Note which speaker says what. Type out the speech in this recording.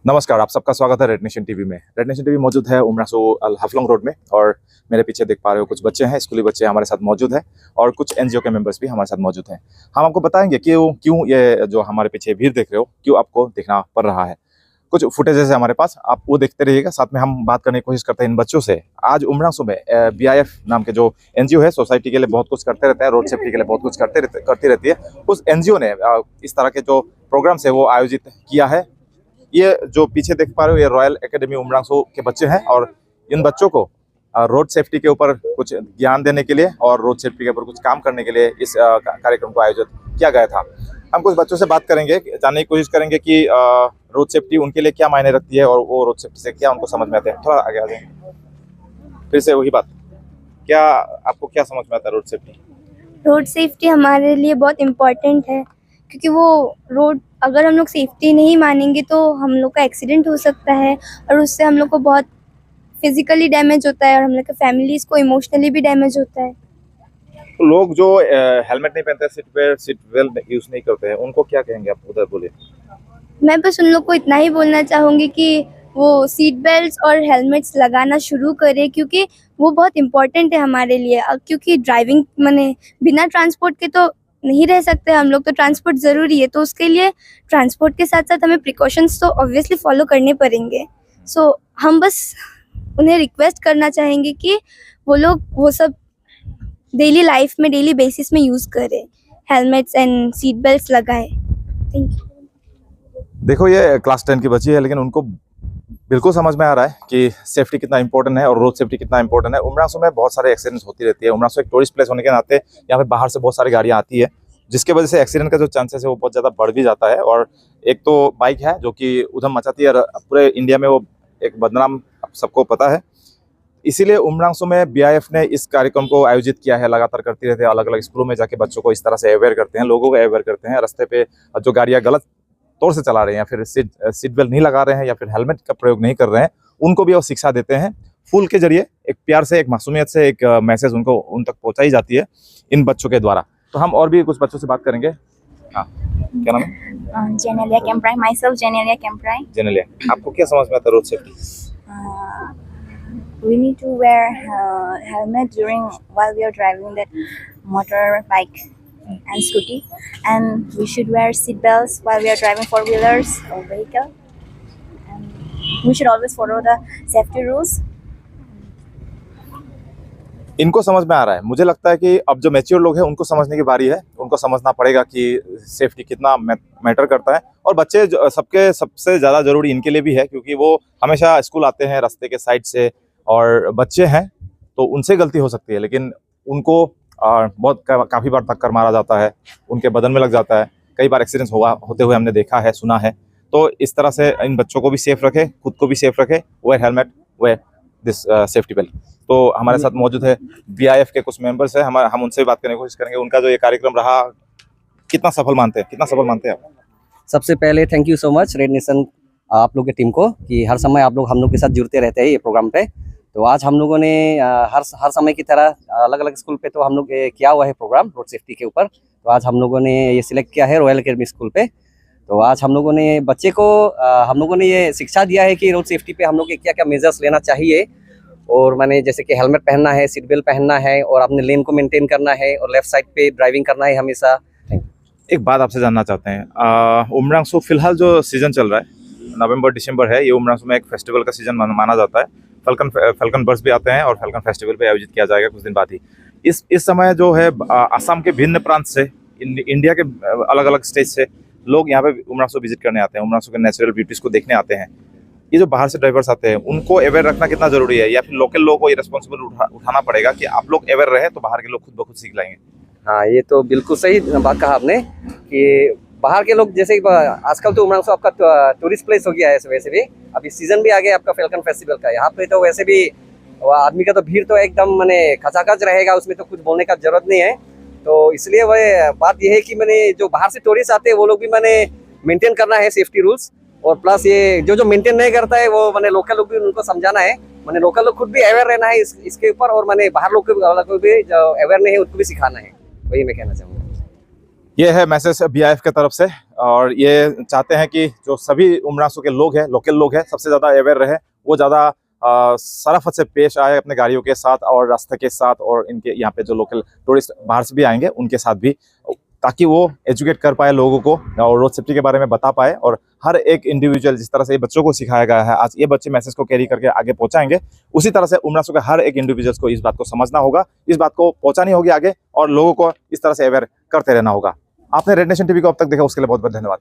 Speaker 1: नमस्कार, आप सबका स्वागत है रेड नेशन टीवी में। रेड नेशन टीवी मौजूद है उमरासो अल हफलोंग रोड में और मेरे पीछे देख पा रहे हो कुछ बच्चे हैं, स्कूली बच्चे हमारे साथ मौजूद हैं और कुछ एनजीओ के मेंबर्स भी हमारे साथ मौजूद हैं। हम आपको बताएंगे कि क्यों ये जो हमारे पीछे भीड़ देख रहे हो क्यों आपको देखना पड़ रहा है। कुछ फुटेजेस है हमारे पास, आप वो देखते रहिएगा। साथ में हम बात करने की कोशिश करते हैं इन बच्चों से। आज उमरासो में BIF नाम के जो एनजीओ है, सोसाइटी के लिए बहुत कुछ करते रहते हैं, रोड सेफ्टी के लिए बहुत कुछ करती रहती है। उस एनजीओ ने इस तरह के जो प्रोग्राम्स है वो आयोजित किया है। ये जो पीछे देख पा रहे हो ये रॉयल एकेडमी उमरासो के बच्चे हैं और इन बच्चों को रोड सेफ्टी के ऊपर कुछ ज्ञान देने के लिए और रोड सेफ्टी के ऊपर कुछ काम करने के लिए इस कार्यक्रम को आयोजित किया गया था। हम कुछ बच्चों से बात करेंगे, जानने की कोशिश करेंगे कि रोड सेफ्टी उनके लिए क्या मायने रखती है और वो रोड सेफ्टी से क्या उनको समझ में आता है। थोड़ा आगे आ जाएंगे, फिर से वही बात, क्या आपको क्या समझ में आता है रोड सेफ्टी?
Speaker 2: रोड सेफ्टी हमारे लिए बहुत इम्पोर्टेंट है क्योंकि वो रोड अगर हम लोग सेफ्टी नहीं मानेंगे तो हम लोग का एक्सीडेंट हो सकता है और उससे हम लोग को बहुत फिजिकली डैमेज होता है और हम लोग के फैमिलीज को इमोशनली भी डैमेज होता है।
Speaker 1: तो लोग जो हेलमेट नहीं पहनते, सीट बेल्ट यूज नहीं करते हैं, उनको क्या कहेंगे आप? उधर बोलिए।
Speaker 2: मैं बस उन लोग को इतना ही बोलना चाहूँगी कि वो सीट बेल्ट्स और हेलमेट्स लगाना शुरू करें क्योंकि वो बहुत इम्पोर्टेंट है हमारे लिए। क्योंकि ड्राइविंग माने बिना ट्रांसपोर्ट के तो नहीं रह सकते हम लोग, तो ट्रांसपोर्ट ज़रूरी है। तो उसके लिए ट्रांसपोर्ट के साथ साथ हमें प्रिकॉशंस तो ऑब्वियसली फॉलो करने पड़ेंगे। सो हम बस उन्हें रिक्वेस्ट करना चाहेंगे कि वो लोग वो सब डेली लाइफ में डेली बेसिस में यूज़ करें, हेलमेट्स एंड सीट बेल्ट्स लगाएं। Thank you.
Speaker 1: देखो ये क्लास 10 की बच्ची है लेकिन उनको बिल्कुल समझ में आ रहा है कि सेफ्टी कितना इंपॉर्टेंट है और रोड सेफ्टी कितना इंपॉर्टेंट है। उमरासो में बहुत सारे एक्सीडेंट्स होती रहती है। उमरासो एक टूरिस्ट प्लेस होने के नाते यहाँ पे बाहर से बहुत सारी गाड़ियाँ आती है जिसके वजह से एक्सीडेंट का जो चांसेस है वो बहुत ज़्यादा बढ़ भी जाता है। और एक तो बाइक है जो कि उधम मचाती है, पूरे इंडिया में वो एक बदनाम सबको पता है। इसीलिए उमरासो में BIF ने इस कार्यक्रम को आयोजित किया है, लगातार करती रहते हैं। अलग अलग स्कूलों में जाके बच्चों को इस तरह से अवेयर करते हैं, लोगों को अवेयर करते हैं। रास्ते पे जो गाड़ियाँ गलत तौर से चला रहे हैं या फिर सीट बेल्ट नहीं लगा रहे हैं या फिर हेलमेट का प्रयोग नहीं कर रहे हैं, उनको भी वो शिक्षा देते हैं। फूल के जरिए एक प्यार से, एक मासूमियत से एक मैसेज उन तक पहुंचाई जाती है इन बच्चों के द्वारा। तो हम और भी कुछ बच्चों से बात करेंगे। हाँ, क्या नाम है?
Speaker 3: जेनेलिया कैम्प्राई, माइसेल्फ जेनेलिया कैम्प्राई।
Speaker 1: जेनेलिया, आपको क्या समझ में आता है road safety?
Speaker 3: We need to wear helmet while we are driving that motorbike and scooty, and we should wear seat belts while we are driving four-wheelers or vehicle, and we should always follow the safety rules.
Speaker 1: इनको समझ में आ रहा है। मुझे लगता है कि अब जो मैच्योर लोग हैं उनको समझने की बारी है। उनको समझना पड़ेगा कि सेफ्टी कितना मैटर करता है और बच्चे सबके सबसे ज़्यादा ज़रूरी इनके लिए भी है क्योंकि वो हमेशा स्कूल आते हैं रास्ते के साइड से और बच्चे हैं तो उनसे गलती हो सकती है, लेकिन उनको बहुत काफ़ी बार टक्कर मारा जाता है, उनके बदन में लग जाता है। कई बार एक्सीडेंट्स होते हुए हमने देखा है, सुना है। तो इस तरह से इन बच्चों को भी सेफ रखें, खुद को भी सेफ रखें। Wear helmet, wear this safety belt. तो हमारे साथ मौजूद है BIF के कुछ मेंबर्स हैं, हम उनसे भी बात करने की कोशिश करेंगे। उनका जो ये कार्यक्रम रहा कितना सफल मानते हैं आप?
Speaker 4: सबसे पहले thank you so much red nation आप लोग की टीम को कि हर समय आप लोग हम लोग के साथ जुड़ते रहते हैं ये प्रोग्राम पे। तो आज हम लोगों ने हर समय की तरह अलग अलग स्कूल पे तो हम लोग किया हुआ है प्रोग्राम रोड सेफ्टी के ऊपर। तो आज हम लोगों ने ये सिलेक्ट किया है रॉयल एकेडमी स्कूल पे। तो आज हम लोगों ने बच्चे को हम लोगों ने ये शिक्षा दिया है कि रोड सेफ्टी पे हम लोग के क्या क्या मेजर्स लेना चाहिए और मैंने जैसे कि हेलमेट पहनना है, सीट बेल्ट पहनना है और अपने लेन को मेंटेन करना है और लेफ्ट साइड पे ड्राइविंग करना है हमेशा।
Speaker 1: एक बात आपसे जानना चाहते हैं, उमरासो फिलहाल जो सीजन चल रहा है नवंबर दिसंबर है, ये उमरासो में एक फेस्टिवल का सीजन माना जाता है। फल्कन बर्ड्स भी आते हैं और फल्कन फेस्टिवल भी आयोजित किया जाएगा कुछ दिन बाद ही। इस समय जो है असम के भिन्न प्रांत से, इंडिया के अलग अलग स्टेट से लोग यहाँ पे उमरासो विजिट करने आते हैं, उमरासो के नेचुरल ब्यूटीज को देखने आते हैं। ये जो बाहर से ड्राइवर्स आते हैं उनको अवेयर रखना कितना जरूरी है या फिर लोकल लोगों को ये रिस्पॉन्सिबल उठाना पड़ेगा कि आप लोग अवेयर रहे तो बाहर के लोग खुद ब खुद सीख लाएंगे?
Speaker 4: हाँ, ये तो बिल्कुल सही बात कहा आपने कि बाहर के लोग जैसे आजकल तो उमरासो आपका टूरिस्ट प्लेस हो गया है। वैसे भी अभी सीजन भी आ गया आपका फैल्कन फेस्टिवल का। यहाँ पे तो वैसे भी आदमी का तो भीड़ तो एकदम मैंने खचाखच रहेगा, उसमें तो कुछ बोलने का जरूरत नहीं है। तो इसलिए वह बात यह है कि मैंने जो बाहर से टूरिस्ट आते हैं वो लोग भी मैंने मेंटेन करना है सेफ्टी रूल्स, और प्लस ये जो मेंटेन नहीं करता है वो मैंने लोकल लोग भी उनको समझाना है। मैंने लोकल लोग खुद भी अवेयर रहना है इसके ऊपर और मैंने बाहर लोग को भी जो अवेयर नहीं है उनको भी सिखाना है। वही मैं कहना चाहूँगा।
Speaker 1: ये है मैसेज BIF के तरफ से और ये चाहते हैं कि जो सभी उमरासू के लोग हैं, लोकल लोग हैं, सबसे ज़्यादा अवेयर रहे, वो ज़्यादा शराफत से पेश आए अपने गाड़ियों के साथ और रास्ते के साथ, और इनके यहाँ पे जो लोकल टूरिस्ट बाहर से भी आएंगे उनके साथ भी, ताकि वो एजुकेट कर पाए लोगों को और रोड सेफ्टी के बारे में बता पाए। और हर एक इंडिविजुअल, जिस तरह से ये बच्चों को सिखाया गया है, आज ये बच्चे मैसेज को कैरी करके आगे पहुंचाएंगे, उसी तरह से उमरासू के हर एक इंडिविजुअल्स को इस बात को समझना होगा, इस बात को पहुंचानी होगी आगे, और लोगों को इस तरह से अवेयर करते रहना होगा। आपने रेड नेशन टीवी को अब तक देखा, उसके लिए बहुत बहुत धन्यवाद।